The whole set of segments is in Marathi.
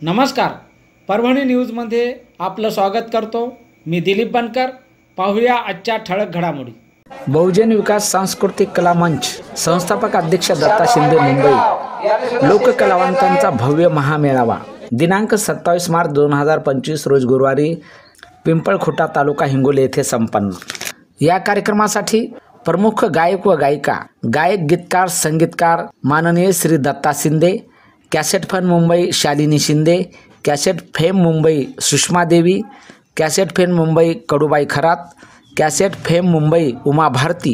नमस्कार, परभणी न्यूजमध्ये आपलं स्वागत करतो। मी दिलीप बनकर। पाहूया आजच्या ठळक घडामोडी। बहुजन विकास सांस्कृतिक कला मंच संस्थापक अध्यक्ष दत्ता शिंदे मुंबई लोककलावंतांचा भव्य महामेळावा दिनांक 27 मार्च 2025 रोज गुरुवारी पिंपळखुटा तालुका हिंगोली येथे संपन्न। या कार्यक्रमासाठी प्रमुख गायक व गायिका, गायक, गीतकार, संगीतकार माननीय Shri Datta Shinde, cassette fame Mumbai Shalini Shinde, cassette fame Mumbai Sushma Devi, cassette fame Mumbai Kadubai Kharat, cassette fame Mumbai Uma Bharti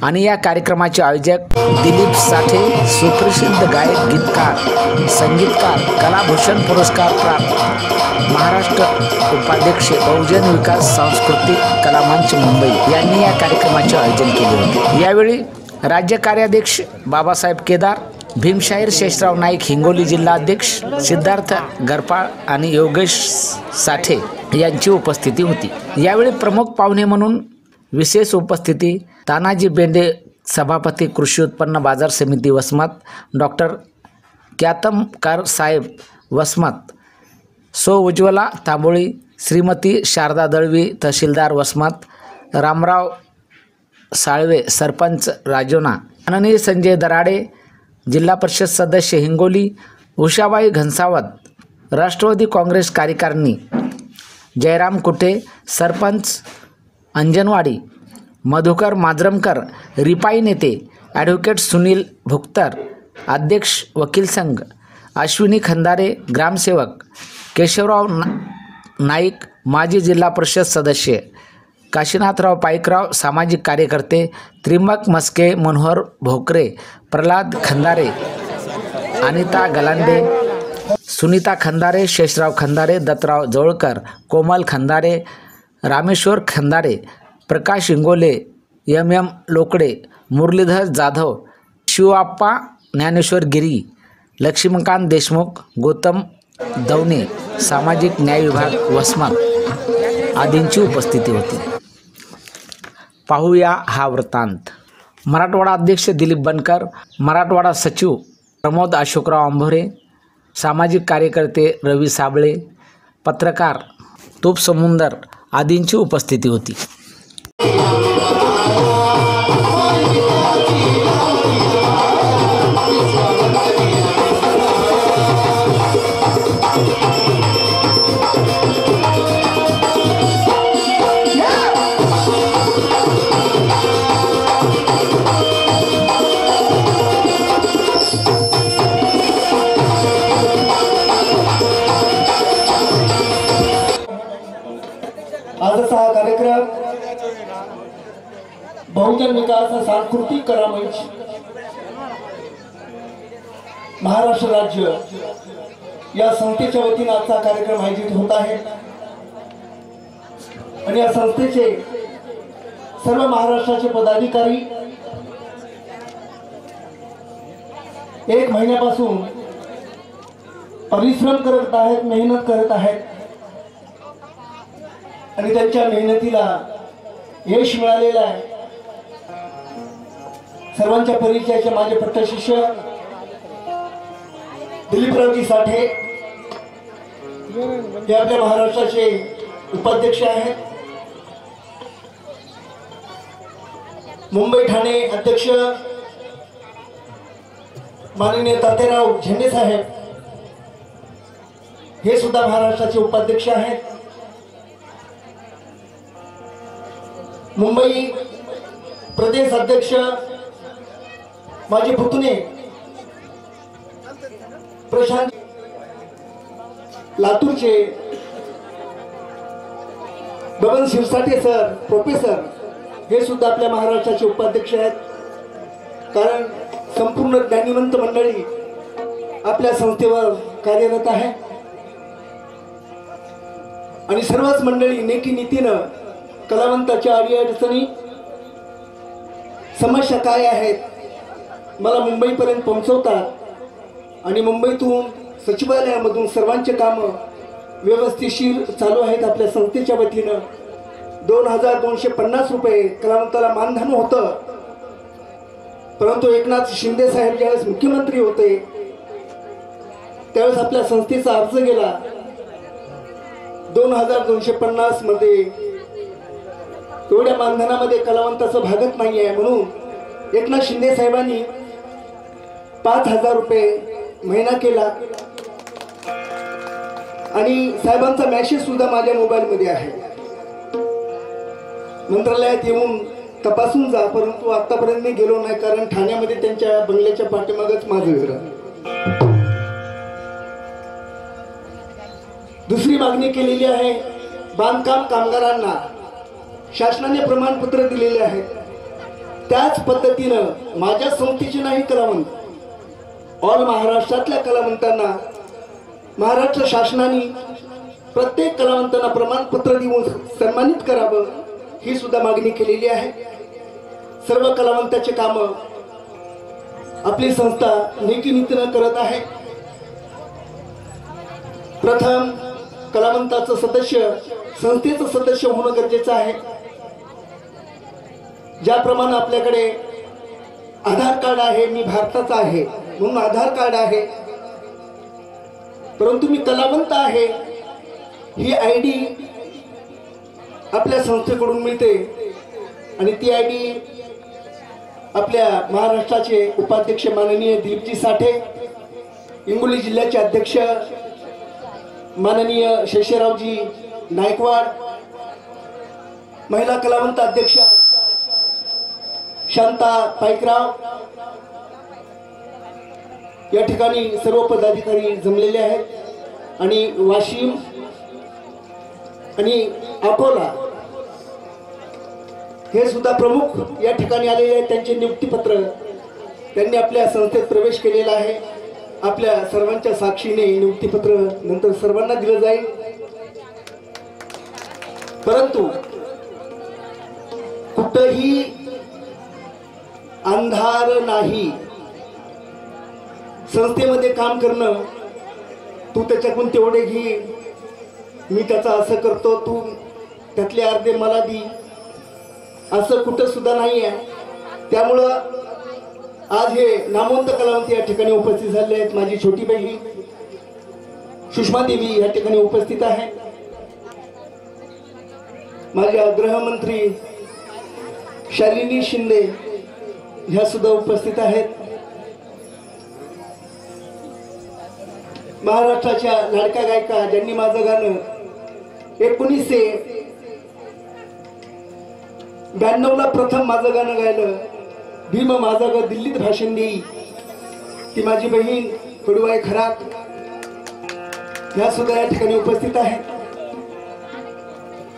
आणि या कार्यक्रमाचे आयोजक दिलीप साठे, सुप्रसिद्ध गायक, गीतकार, संगीतकार, कलाभूषण पुरस्कार प्राप्त महाराष्ट्र उपाध्यक्ष बहुजन विकास सांस्कृतिक कला मंच मुंबई यांनी या कार्यक्रमाचे आयोजन केले होते। यावेळी राज्य कार्याध्यक्ष बाबासाहेब केदार, भीमशाहीर शेषराव नाईक हिंगोली जिल्हा अध्यक्ष सिद्धार्थ गरपाळ आणि योगेश साठे यांची उपस्थिती होती। यावेळी प्रमुख पाहुणे म्हणून विशेष उपस्थिती तानाजी बेंडे, सभापती कृषी उत्पन्न बाजार समिती वसमत, डॉक्टर क्यातमकर साहेब वसमत, सो उज्ज्वला तांबोळी, श्रीमती शारदा दळवी तहसीलदार वसमत, रामराव साळवे सरपंच राजोना, माननीय संजय दराडे जिल्हा परिषद सदस्य हिंगोली, उषाबाई घनसावत राष्ट्रवादी काँग्रेस कार्यकारिणी, जयराम कुटे सरपंच अंजनवाडी, मधुकर माजरमकर रिपाई नेते, ॲडव्होकेट सुनील भुक्तर अध्यक्ष वकील संघ, अश्विनी खंदारे ग्रामसेवक, केशवराव नाईक माजी जिल्हा परिषद सदस्य, काशीनाथराव पाईकराव सामाजिक कार्यकर्ते, त्रिंबक मस्के, मनोहर भोकरे, प्रल्हाद खंदारे, अनिता गलांडे, सुनीता खंदारे, शेषराव खंदारे, दत्तराव जवळकर, कोमल खंदारे, रामेश्वर खंदारे, प्रकाश इंगोले, एम लोकडे, मुरलीधर जाधव, शिवाप्पा ज्ञानेश्वर गिरी, लक्ष्मीकांत देशमुख, गौतम दवणे सामाजिक न्याय विभाग वसमत आदींची उपस्थिती होती। पाहूया हा वृत्तांत। मराठवाडा अध्यक्ष दिलीप बनकर, मराठवाडा सचिव प्रमोद अशोकराव अंभोरे, सामाजिक कार्यकर्ते रवी साबळे, पत्रकार तूप समुंदर आदींची उपस्थिती होती। आजचा हा कार्यक्रम बहुजन विकास सांस्कृतिक कला मंच महाराष्ट्र राज्य या संस्थेच्या वतीने आजचा कार्यक्रम आयोजित होत आहे आणि या संस्थेचे सर्व महाराष्ट्राचे पदाधिकारी एक महिन्यापासून परिश्रम करत आहेत, मेहनत करत आहेत आणि त्यांच्या मेहनतीला यश मिळालेलं आहे। सर्वांच्या परिचयाचे माझे पट्टशिष्य दिलीपरावजी साठे हे आपल्या महाराष्ट्राचे उपाध्यक्ष आहेत। मुंबई ठाणे अध्यक्ष माननीय तात्याराव झेंडे साहेब हे सुद्धा महाराष्ट्राचे उपाध्यक्ष आहेत। मुंबई प्रदेश अध्यक्ष माझे पुतणे प्रशांत, लातूरचे बबन शिरसाटे सर प्रोफेसर हे सुद्धा आपल्या महाराष्ट्राचे उपाध्यक्ष आहेत। कारण संपूर्ण ज्ञानीवंत मंडळी आपल्या संस्थेवर कार्यरत आहे आणि सर्वच मंडळी नेकी नीतीनं कलावंताच्या अडीअडचणी, समस्या काय आहेत मला मुंबईपर्यंत पोहोचवतात आणि मुंबईतून सचिवालयामधून सर्वांचे कामं व्यवस्थितशीर चालू आहेत। आपल्या संस्थेच्या वतीनं 2250 रुपये कलावंताला मानधन होतं, परंतु एकनाथ शिंदे साहेब ज्यावेळेस मुख्यमंत्री होते त्यावेळेस आपल्या संस्थेचा अर्ज गेला 2250 मध्ये. एवढ्या मानधनामध्ये कलावंताचं भागत नाही आहे म्हणून एकनाथ शिंदे साहेबांनी 5000 रुपये महिना केला. आणि साहेबांचा मेसेज सुद्धा माझ्या मोबाईलमध्ये आहे. मंत्रालयात येऊन तपासून जा, परंतु आतापर्यंत मी गेलो नाही, कारण ठाण्यामध्ये त्यांच्या बंगल्याच्या पाठीमागच माझं घर आहे. दुसरी मागणी केलेली आहे, बांधकाम कामगारांना शासनाने प्रमाणपत्र दिलेले आहे. त्याच पद्धतीनं माझ्या संस्थेचे नाही कलावंत, ऑल महाराष्ट्रातल्या कलावंतांना महाराष्ट्र शासनाने प्रत्येक कलावंतांना प्रमाणपत्र देऊन सन्मानित करावं, ही सुद्धा मागणी केलेली आहे. सर्व कलावंताचे काम आपली संस्था नेकीनीतीनं करत आहे. प्रथम कलावंताचं सदस्य संस्थेचं सदस्य होणं गरजेचं आहे. ज्याप्रमाणे आपल्याकडे आधार कार्ड आहे, मी भारताचा आहे म्हणून आधार कार्ड आहे, परंतु मी कलावंत आहे ही आयडी आपल्या संस्थेकडून मिळते. आणि ती आयडी आपल्या महाराष्ट्राचे उपाध्यक्ष माननीय दिलीपजी साठे, हिंगोली जिल्ह्याचे अध्यक्ष माननीय शेषरावजी नायकवाड, महिला कलावंत अध्यक्ष शांता पाईकराव, या ठिकाणी सर्व पदाधिकारी जमलेले आहेत. आणि वाशिम आणि अकोला हे सुद्धा प्रमुख या ठिकाणी आलेले आहेत. त्यांचे नियुक्तीपत्र त्यांनी आपल्या संस्थेत प्रवेश केलेला आहे. आपल्या सर्वांच्या साक्षीने नियुक्तीपत्र नंतर सर्वांना दिलं जाईल. परंतु कुठंही अंधार नाही. संस्थेमध्ये काम करणं, तू त्याच्याकडून तेवढे घे, मी त्याचा असं करतो, तू त्यातले अर्धे मला दी, असं कुठं सुद्धा नाही आहे. त्यामुळं आज हे नामवंत कलावंत या ठिकाणी उपस्थित झाले आहेत. माझी छोटी बहीण सुषमा देवी या ठिकाणी उपस्थित आहे. माझ्या गृहमंत्री शालिनी शिंदे ह्या सुद्धा उपस्थित आहेत. महाराष्ट्राच्या लाडक्या गायिका ज्यांनी माझं गाणं 1992ला प्रथम माझं गाणं गायलं, भीम माझा ग दिल्लीत भाषण देई, ती माझी बहीण कडूबाई खरात ह्या सुद्धा या ठिकाणी उपस्थित आहेत.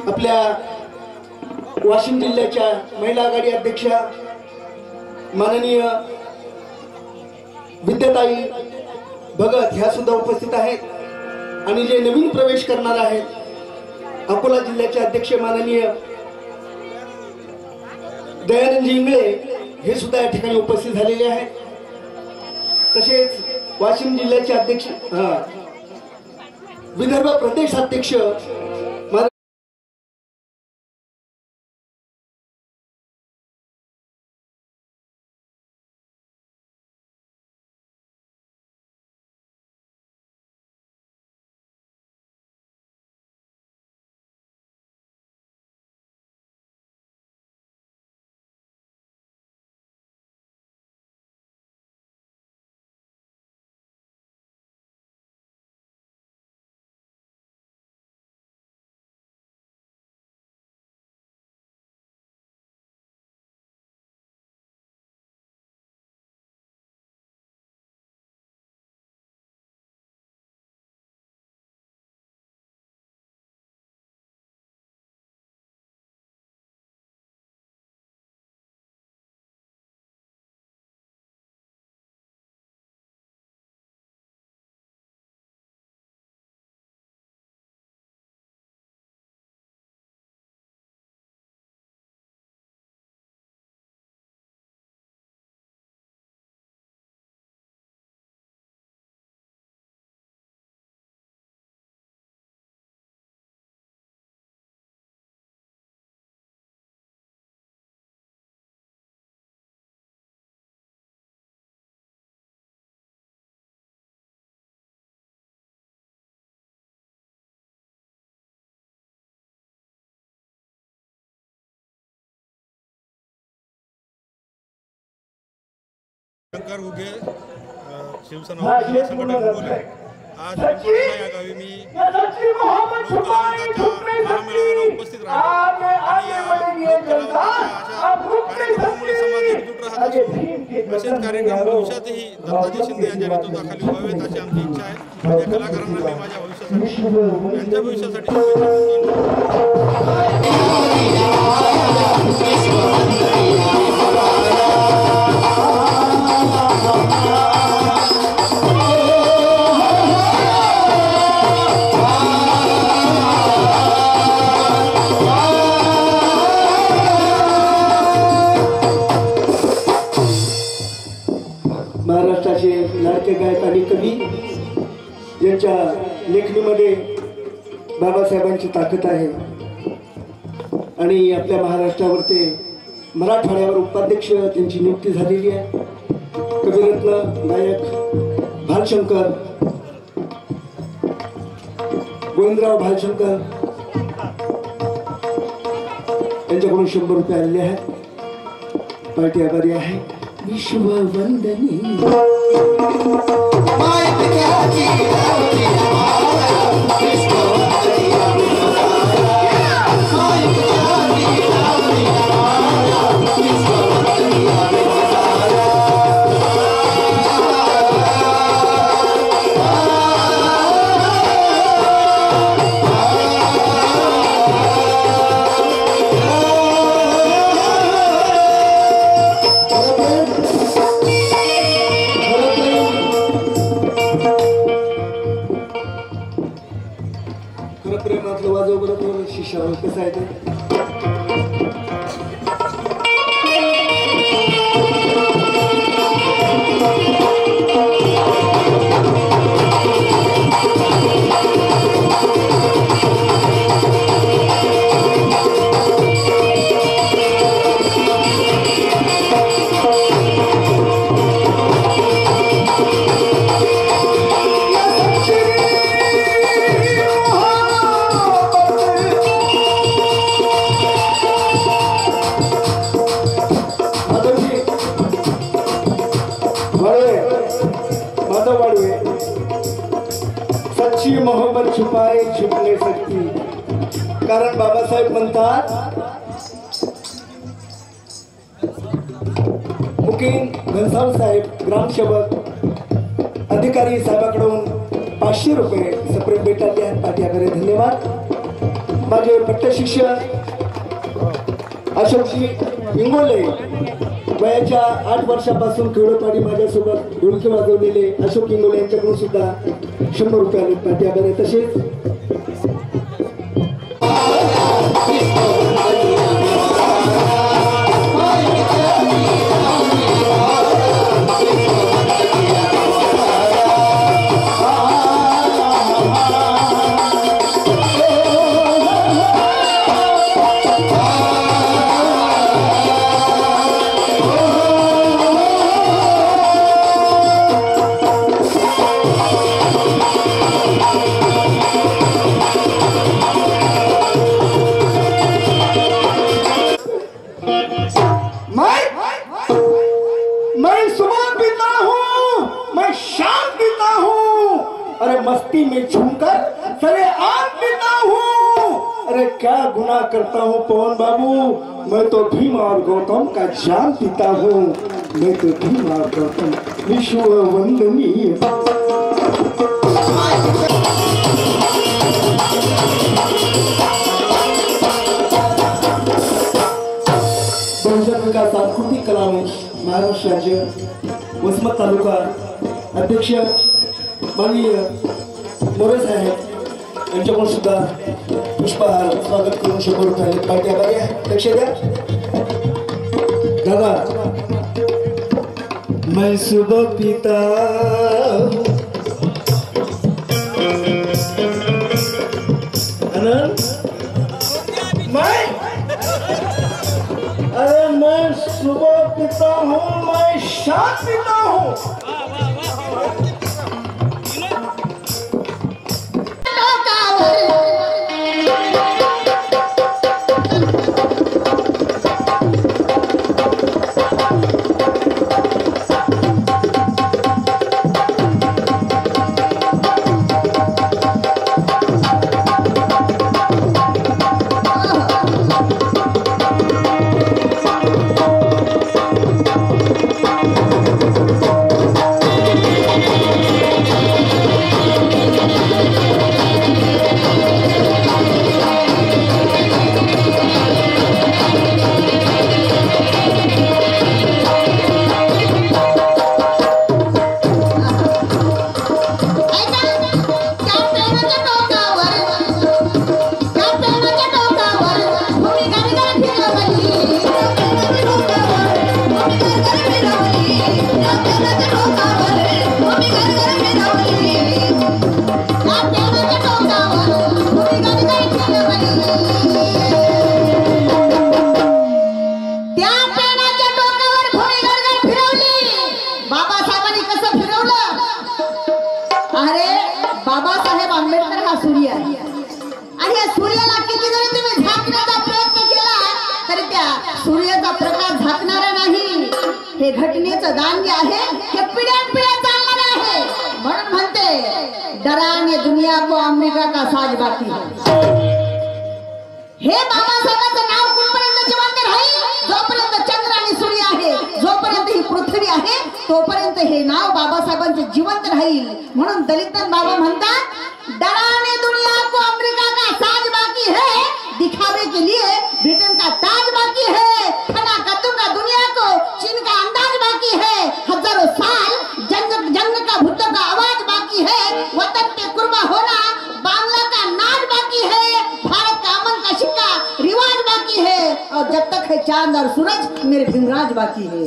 आपल्या वाशिम जिल्ह्याच्या महिला आघाडी अध्यक्षा माननीय विद्याताई भगत ह्या सुद्धा उपस्थित आहेत. आणि जे नवीन प्रवेश करणार आहेत, अकोला जिल्ह्याचे अध्यक्ष माननीय दयानंद इंगळे हे सुद्धा या ठिकाणी उपस्थित झालेले आहेत. तसेच वाशिम जिल्ह्याचे अध्यक्ष विदर्भ प्रदेश अध्यक्ष शंकर उगे शिवसेना संघटक बोले आज पिंपळगाव या गावी मी लोककलावंतांच्या महामेळाव्याला उपस्थित राहिलो आणि या लोककलावंतांच्या अशा कार्यक्रमामुळे समाज एकजूट राहत असतो. असेच कार्यक्रम भविष्यातही दत्ताजी शिंदे यांच्या नेतृत्वाखाली व्हावेत अशी आमची इच्छा आहे. या कलाकारांना मी माझ्या भविष्यासाठी यांच्या भविष्यासाठी महाराष्ट्राचे लाडके गायक आणि कवी यांच्या लेखणीमध्ये बाबासाहेबांची ताकद आहे आणि आपल्या महाराष्ट्रावर ते मराठवाड्यावर उपाध्यक्ष त्यांची नियुक्ती झालेली आहे. कविरत्न गायक भालशंकर गोविंदराव भालशंकर यांच्याकडून 100 रुपये आलेले आहेत. पार्टी आभारी आहे. विश्ववंदनी प्रेमातलं वाजव बरोबर शिष्यावर कसं आहे ते. सच्ची मोहब्बत छुपाए छुप नहीं सकती. कारण बाबासाहेब म्हणतात मुकीम घनसाव साहेब ग्रामसेवक अधिकारी साहेबांकडून 500 रुपये सप्रेम भेटले आहेत. पाठीआभारी धन्यवाद. माझे पट्ट शिष्य अशोकजी इंगोले वयाच्या 8 वर्षापासून खेळोपाडी माझ्यासोबत ढोलकी वाजवलेले अशोक इंगोले यांच्याकडून सुद्धा 100 रुपये आले. पाठीआभारी. तसेच मैं सुबह पीता हूँ, मैं शाम पीता हूँ, अरे मस्ती में झूमकर सरे आम पीता हूँ. अरे क्या गुनाह करता हूँ पवन बाबू, मैं तो भीम और गौतम का जाम पीता हूँ. मैं तो भीम और गौतम विश्व वंदनीय. बहुजन विकास सांस्कृतिक कला मंच महाराष्ट्र राज्य वसमत तालुका अध्यक्ष माननीय मोरे साहेब यांच्याकडून सुद्धा पुष्पहार स्वागत करून 100 रुपये. पार्टी आभारी आहे. लक्ष द्या दादा. मैं सुबह पीता अरे मैं सुबह पीता हूँ, मैं शाम पीता हूँ. बाबासाहेब आंबेडकर हा सूर्य आहे आणि या सूर्याला किती जरी तुम्ही झाकण्याचा प्रयत्न केला तरी त्या सूर्याचा प्रकाश झाकणारा नाही. हे घटनेचं दान जे आहे हे पिढ्यानपिढ्या चालणार आहे. म्हणून म्हणते डराने दुनिया को अमेरिका का साज बाकी है. हे बाबासाहेबांचं नाव कुठपर्यंत जिवंत राहील? जोपर्यंत चंद्र आणि सूर्य आहे, जोपर्यंत ही पृथ्वी आहे, तोपर्यंत हे नाव बाबासाहेबांचे जिवंत राहील. म्हणून दलित बाबा म्हणतात डराने दुनिया को अमेरिका का साज बाकी है, दिखावे के लिए ब्रिटेन का ताज बाकी है, फना कर दूंगा दुनिया को चीन का अंदाज बाकी है, हजारों साल जंग का भुट्टो का आवाज बाकी है, वतन पे कुर्बा होना बांग्ला का नाच बाकी है, भारत का अमन का सिक्का रिवाज बाकी है, और जब तक है चांद और सूरज मेरे भीमराज बाकी है.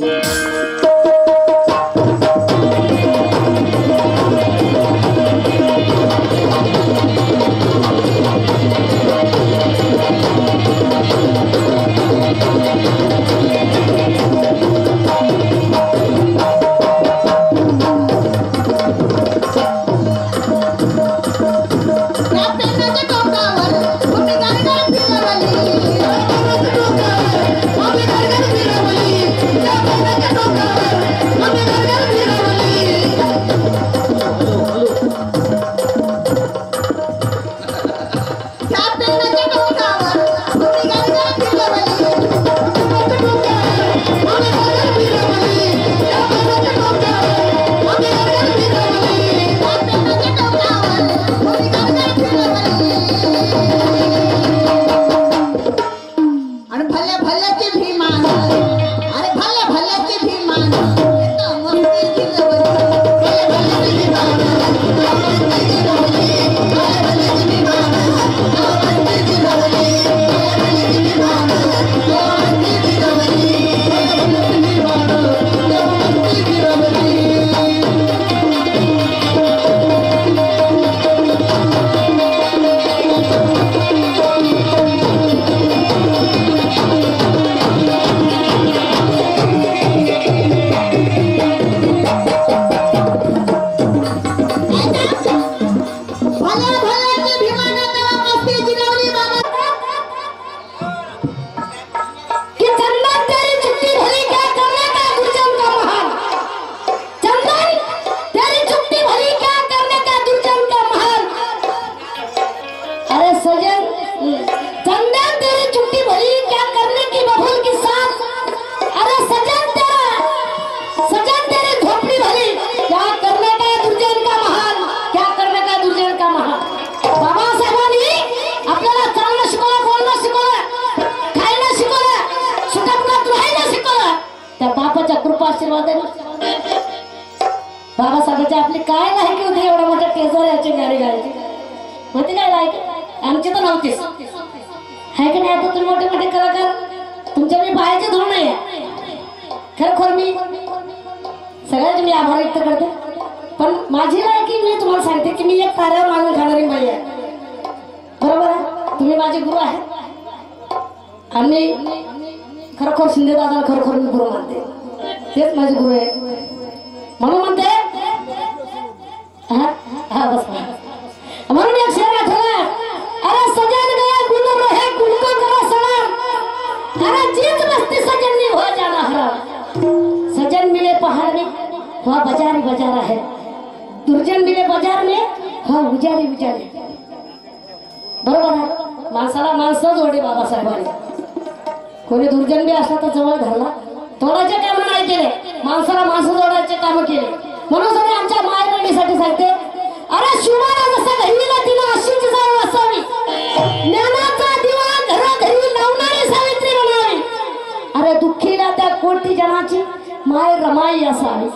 बाबासाहेबांची आपली काय लायकी होती एवढा मोठा टेजर याची गाडी गायची होती काय लायकी? आमची तर नव्हतीच आहे की नाही. आता तुम्ही मोठे मोठे कलाकार तुमच्या मी पायाचे धरून नाही खरोखर मी सगळ्याच मी आभार व्यक्त करते. पण माझी लायकी मी तुम्हाला सांगते की मी एक ताऱ्यावर मागून खाणारी बाई आहे. बरोबर आहे. तुम्ही माझे गुरु आहे आणि खरोखर शिंदे दादा खरोखर मी गुरु मानते. तेच माझे गुरु आहे म्हणून म्हणते बस म्हणून एक शेर आठवला. अरे सजन गया गुल रहे गुल को करा सलाम, अरे जीत मस्ती सजन नहीं हो जाना हराम. सजन मिले पहाड़ में वहाँ बाजार ही बाजार है, दुर्जन मिले बाजार में वहाँ उजारी उजारी. बरोबर आहे. माणसाला माणसं जोडे बाबासाहेबांनी. कोणी दुर्जन बी असला तर जवळ धरला. तोडायचे काम नाही केले, माणसाला माणसं जोडायचे काम केले. म्हणून सगळे आमच्या माय बहिणीसाठी सांगते अरे शिवाला जसं घडीला तिनं अशीच जाऊ असावी, ज्ञानाचा दिवा घरोघरी लावणारी सावित्री म्हणावी. अरे दुःखीला त्या कोटी जनाची माय रमाई असावी.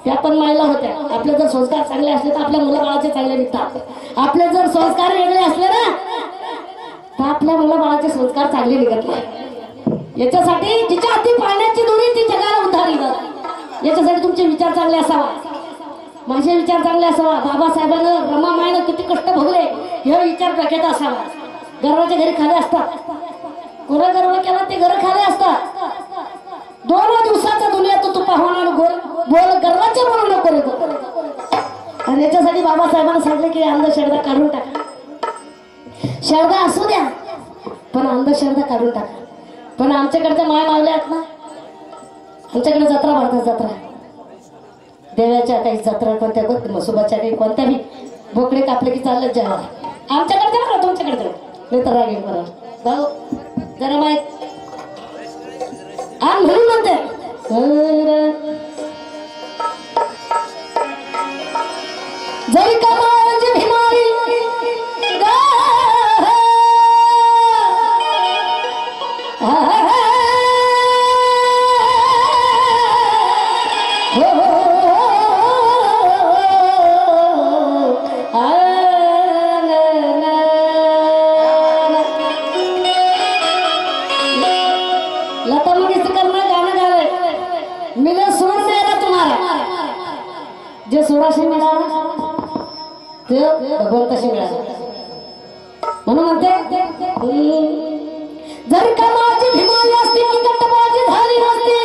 त्या पण मायला होत्या. आपले जर संस्कार चांगले असले तर आपल्या मुलाबाळाचे चांगले निघतात. आपले जर संस्कार वेगळे असले ना तर आपल्या मुलाबाळाचे संस्कार चांगले निघत नाही. याच्यासाठी जिच्या हाती पाण्याची दोरी ती जगाला उद्धार. याच्यासाठी तुमचे विचार चांगले असावा, माझे विचार चांगले असावा. बाबासाहेबांना रमामाईनं किती कष्ट भोगले हे विचार डोक्यात असावा. गर्वाच्या घरी खाली असतात, कोणा गर्व केला ते घर खाली असतात. 2 दिवसाचा दुनिया तू पाहणार बोल गर्वाचे बोलू नको रे. आणि याच्यासाठी बाबासाहेबांना सांगितलं की अंधश्रद्धा काढून टाका. श्रद्धा असू द्या पण अंधश्रद्धा काढून टाका. पण आमच्याकडच्या माय मावल्या आहेत ना, आमच्याकडे जत्रा भरतात. जत्रा देवाच्या काही जत्रा कोणत्या मसोबाच्या काही कोणत्या बी बोकडे कापले की चालले जेव्हा आमच्याकडे बघा, तुमच्याकडे नाही तर रागील बरं भाऊ जरा माहीत आ म्हणून म्हणते जरी का माझी भिमारी जे सोळाशे मिळाला ते भगवंत तसे मिळाले. म्हणून म्हणते जर का माझी भीमाली असती की कट्टबाजी झाली नसती,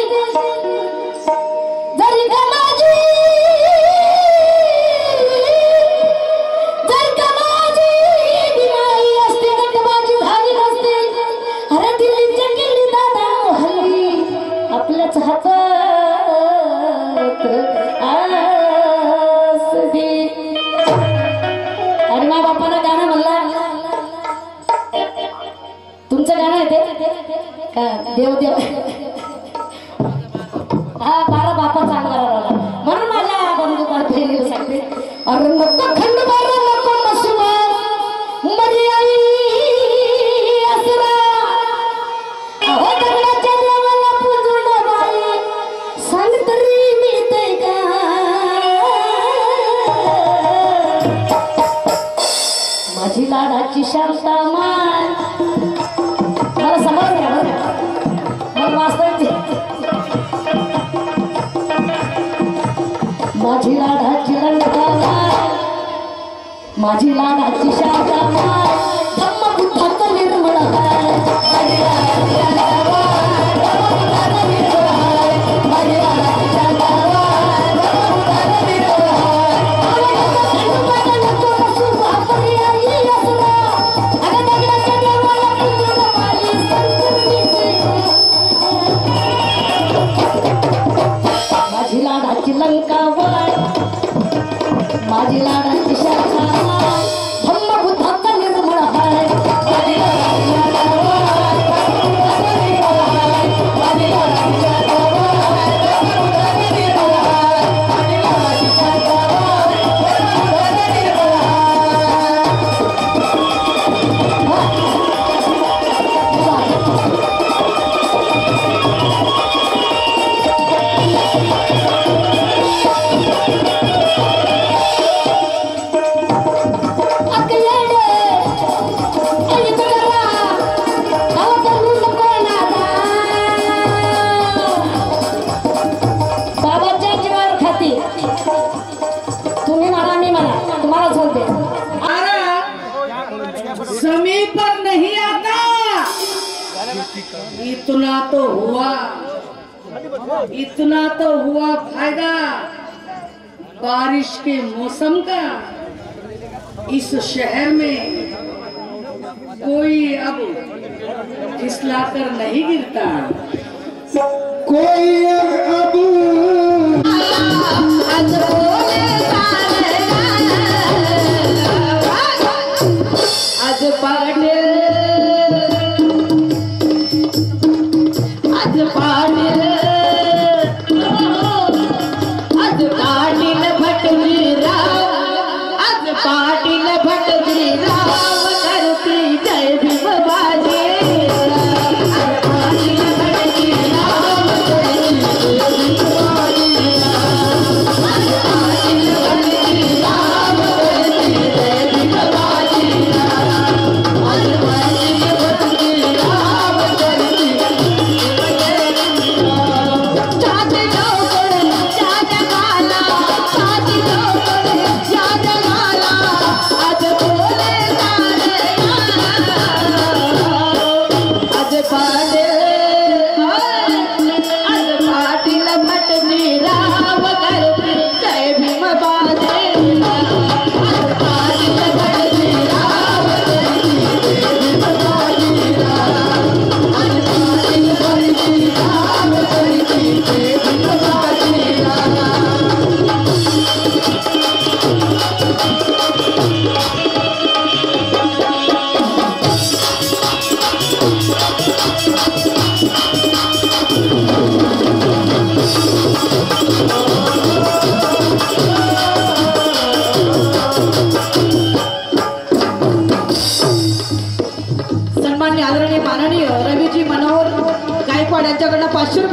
जरी का माझी भीमाली असती कट्टबाजी झाली नसती. अरे दिल्लीच्या किल्ली दादा हल्ली आपल्याच हातात आणि माझ्या बापाला गाणं म्हणला. तुमचं गाणं आहे ते का देव देव हा 12 बापा चांगला राहिला. म्हणून माझ्या बंधू बहिणीला सांगते अरे नको खंड बारा नको नसुमा मरी आई असरा अहो दगडाच्या देवाला पूजून बाई सांग तरी मिळते का. माझी लाडाची शांता मान मला समज घ्या मला वाचता येते. माझी लाडाची लंका मान, माझी लाडाची शांता मान धम्म बुद्धाचं निर्मळ हाय. माझी लाडाची शांता मान धम्म बुद्धाचं निर्मळ हाय. माझी लाडाची शांता मान धम्म बुद्धाचं निर्मळ हाय. माझी लाडाची लंका वाय, माझी लाडाची शाखा वाय धम्म बुद्धाचा निर्मळ हाय. माझी लाडाची शाखा वाय माझी लाडाची शाखा वाय धम्म बुद्धाचा निर्मळ हाय. माझी लाडाची शाखा वाय धम्म बुद्धाचा निर्मळ बाबाच्या जीवावर खाती तुम्ही म्हणा मी म्हणा तुम्हाला बोलते. समीप पर नहीं आता, इतना तो हुआ, इतना तो हुआ फायदा बारिश के मौसम का. इस शहर में कोई अब फिसलाकर नहीं गिरता, कोई अब आज पाडे आज पाडे आज पाटील भटजीराव, आज पाटील भटजीराव करती जय भीम बाजी. आज पाटील भटजीराव करती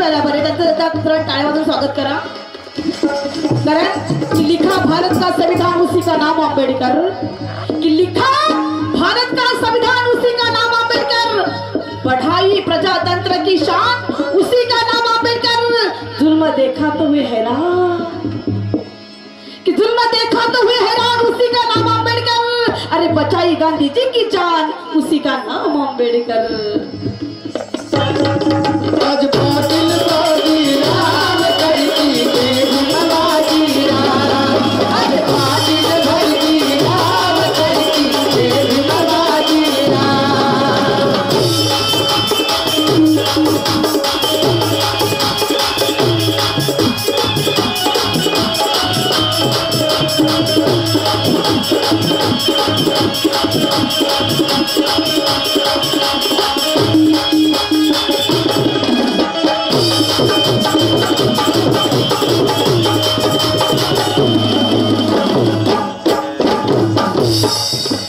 आल्या बरे त्यांचं टाळ्या वाजून स्वागत करा. कारण लिखा भारत का संविधान उसी का नाम अम्बेडकर, कि लिखा भारत का संविधान उसी का नाम अम्बेडकर, पढ़ाई प्रजातंत्र की शान उसी का नाम अम्बेडकर. जुल्म देखा तो हुए हैरान, कि जुल्म देखा तो हुए हैरान उसी का नाम अम्बेडकर. अरे बचाई गांधी जी की जान उसी का नाम अम्बेडकर. आज पाटिल बाजी राम करती देवनाजी राम, आज पाटिल बाजी राम करती देवनाजी राम.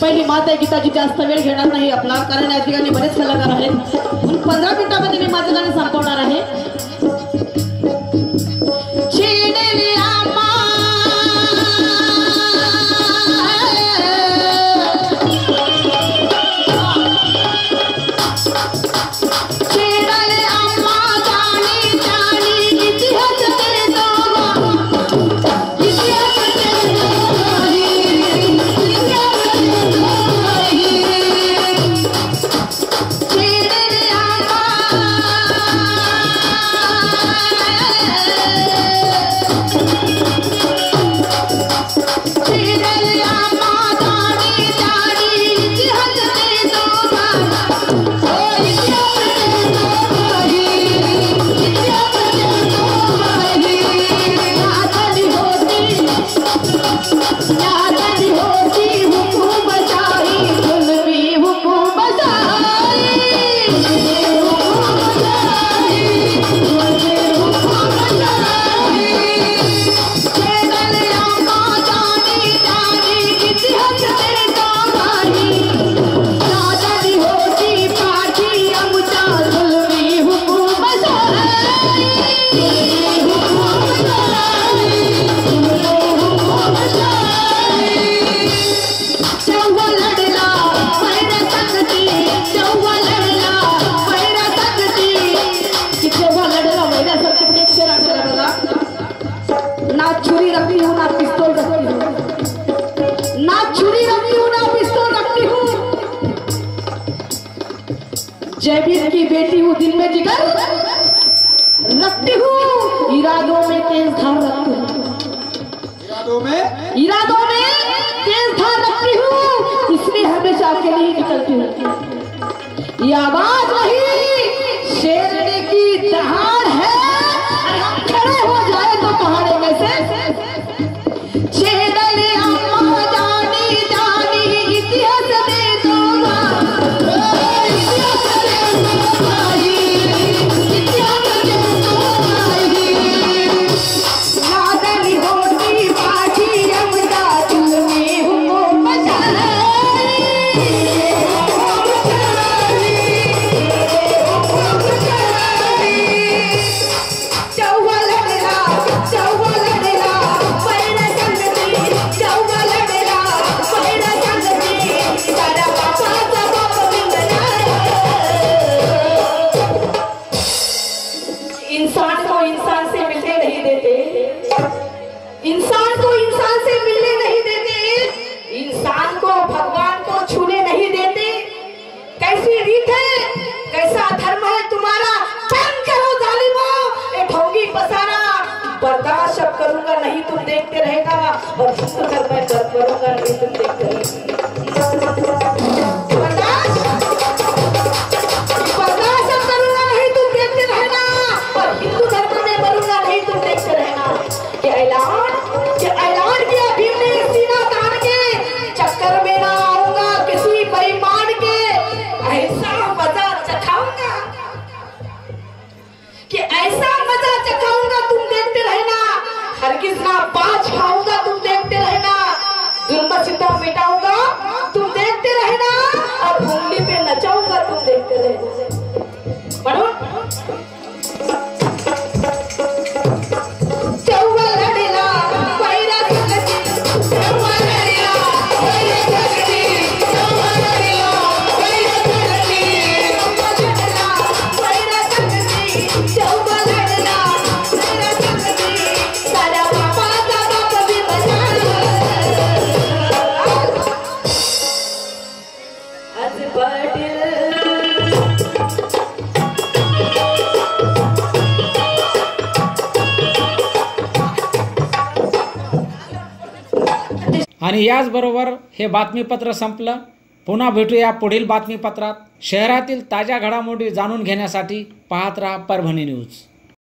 पहिली माता गीताची जास्त वेळ घेणार नाही आपला, कारण या ठिकाणी बरेच कलाकार आहेत. 15 मिनिटांमध्ये मी माझं गाणं संपवणार आहे. ना छुरी रखती हूँ ना पिस्तौल रखती हूँ, ना छुरी रखती हूँ ना पिस्तौल रखती हूँ. जयवीर की बेटी हूँ, दिल में जिगर रखती हूँ, इरादों में तेज धार रखती हूँ, इरादों में तेज धार रखती हूँ. इसलिए हमेशा अकेले ही निकलती हूँ. ये आवाज वही शेरनी की दहाड़ है. खड़े हो जाए तो पहाड़े में से शेरनी अम्मा जानी जानी इतिहास दे दूंगा, इतिहास दे दूंगा, इतिहास दे दूंगा. नादनी होती पाठी अमदा दिल में हुक्म बजाए. इंसान को इंसान से मिलने नहीं देते, इंसान को इंसान से मिलने नहीं देते, इंसान को भगवान को छूने नहीं देते. कैसी रीत है, कैसा धर्म है तुम्हारा? बंद करो जालिमों, ये ढोंगी पसारा. बर्दाश्त अब करूंगा नहीं तुम देखते रहेगा, और कर मैं दर्द करूंगा नहीं तुम देखते रहेगा. हरगिज़ ना बाज खाऊंगा तुम देखते रहना. जुल्म सितम मिटाऊंगा पाटील. आणि याचबरोबर हे बातमीपत्र संपलं. पुन्हा भेटूया पुढील बातमीपत्रात. शहरातील ताज्या घडामोडी जाणून घेण्यासाठी पाहत राहा परभणी न्यूज.